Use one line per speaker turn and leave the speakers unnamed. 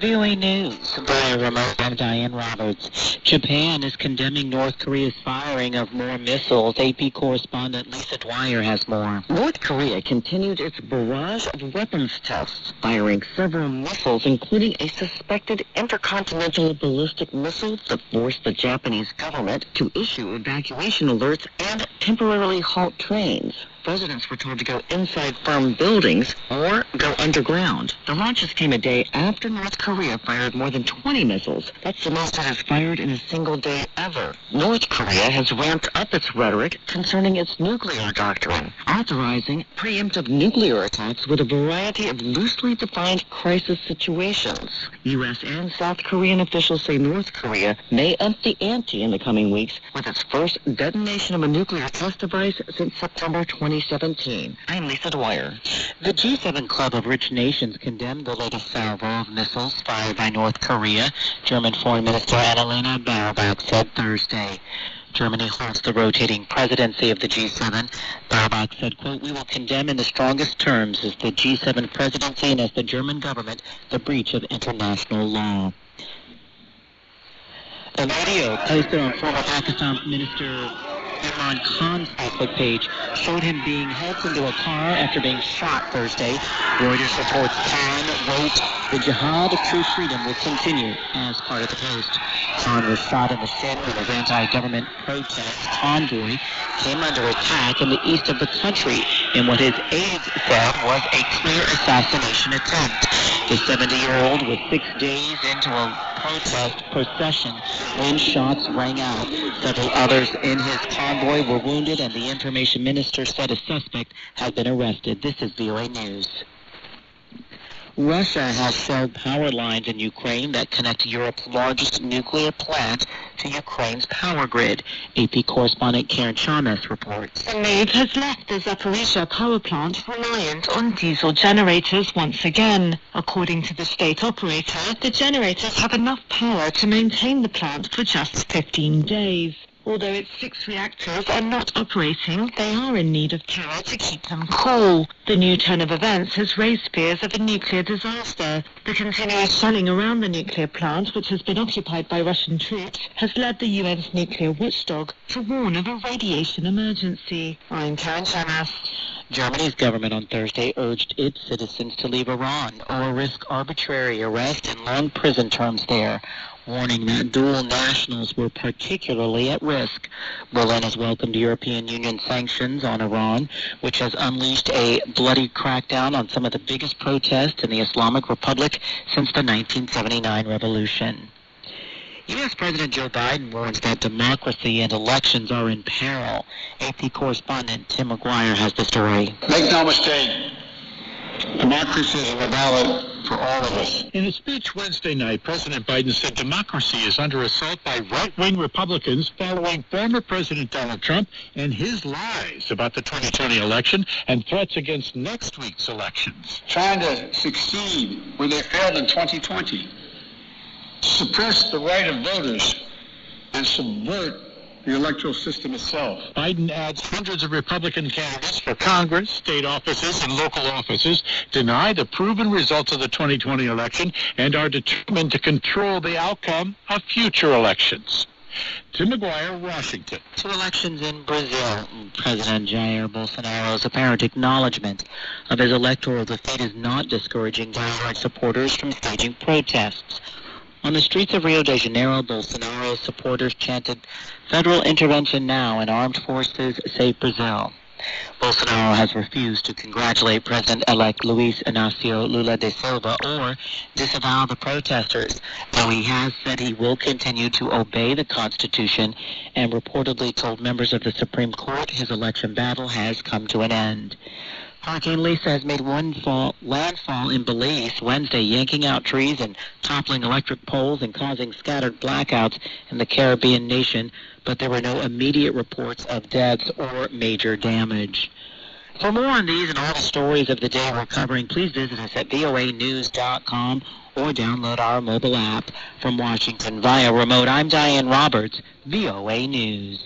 VOA News. By remote, I'm Diane Roberts. Japan is condemning North Korea's firing of more missiles. AP correspondent Lisa Dwyer has more.
North Korea continued its barrage of weapons tests, firing several missiles, including a suspected intercontinental ballistic missile that forced the Japanese government to issue evacuation alerts and temporarily halt trains. Residents were told to go inside firm buildings or go underground. The launches came a day after North Korea fired more than 20 missiles. That's the most it has fired in a single day ever. North Korea has ramped up its rhetoric concerning its nuclear doctrine, authorizing preemptive nuclear attacks with a variety of loosely defined crisis situations. U.S. and South Korean officials say North Korea may up the ante in the coming weeks with its first detonation of a nuclear test device since September 2017. I'm Lisa Dwyer.
The G7 club of rich nations condemned the latest salvo of missiles fired by North Korea, German Foreign Minister Annalena Baerbock said Thursday. Germany holds the rotating presidency of the G7. Baerbock said, quote, "We will condemn in the strongest terms as the G7 presidency and as the German government the breach of international law." A video posted on former Pakistan Minister Imran Khan's Facebook page showed him being helped into a car after being shot Thursday. Reuters reports Khan wrote, "The jihad of true freedom will continue," as part of the post. Khan was shot in the shin when his anti-government protest convoy came under attack in the east of the country in what his aides said was a clear assassination attempt. The 70-year-old was 6 days into a protest procession when shots rang out. Several others in his convoy were wounded, and the information minister said a suspect had been arrested. This is VOA News. Russia has shelled power lines in Ukraine that connect Europe's largest nuclear plant to Ukraine's power grid. AP correspondent Karen Chalmers reports.
The move has left the Zaporizhzhia power plant reliant on diesel generators once again. According to the state operator, the generators have enough power to maintain the plant for just 15 days. Although its 6 reactors are not operating, they are in need of power to keep them cool. The new turn of events has raised fears of a nuclear disaster. The continuous shelling around the nuclear plant, which has been occupied by Russian troops, has led the UN's nuclear watchdog to warn of a radiation emergency. I'm Karen Chalmers.
Germany's government on Thursday urged its citizens to leave Iran or risk arbitrary arrest and long prison terms there, warning that dual nationals were particularly at risk. Berlin has welcomed European Union sanctions on Iran, which has unleashed a bloody crackdown on some of the biggest protests in the Islamic Republic since the 1979 revolution. U.S. President Joe Biden warns that democracy and elections are in peril. AP correspondent Tim McGuire has the story.
Make no mistake, democracy is on the ballot for all of us.
In a speech Wednesday night, President Biden said democracy is under assault by right-wing Republicans following former President Donald Trump and his lies about the 2020 election and threats against next week's elections.
Trying to succeed where they failed in 2020. Suppress the right of voters and subvert the electoral system itself.
Biden adds hundreds of Republican candidates for Congress, state offices, and local offices deny the proven results of the 2020 election and are determined to control the outcome of future elections. Tim McGuire, Washington.
To elections in Brazil, President Jair Bolsonaro's apparent acknowledgement of his electoral defeat is not discouraging diehard supporters from staging protests. On the streets of Rio de Janeiro, Bolsonaro's supporters chanted, "Federal intervention now and armed forces save Brazil." Bolsonaro has refused to congratulate President-elect Luiz Inácio Lula da Silva or disavow the protesters, though he has said he will continue to obey the Constitution and reportedly told members of the Supreme Court his election battle has come to an end. Hurricane Lisa has made landfall in Belize Wednesday, yanking out trees and toppling electric poles and causing scattered blackouts in the Caribbean nation, but there were no immediate reports of deaths or major damage. For more on these and all the stories of the day we're covering, please visit us at voanews.com or download our mobile app. From Washington via remote, I'm Diane Roberts, VOA News.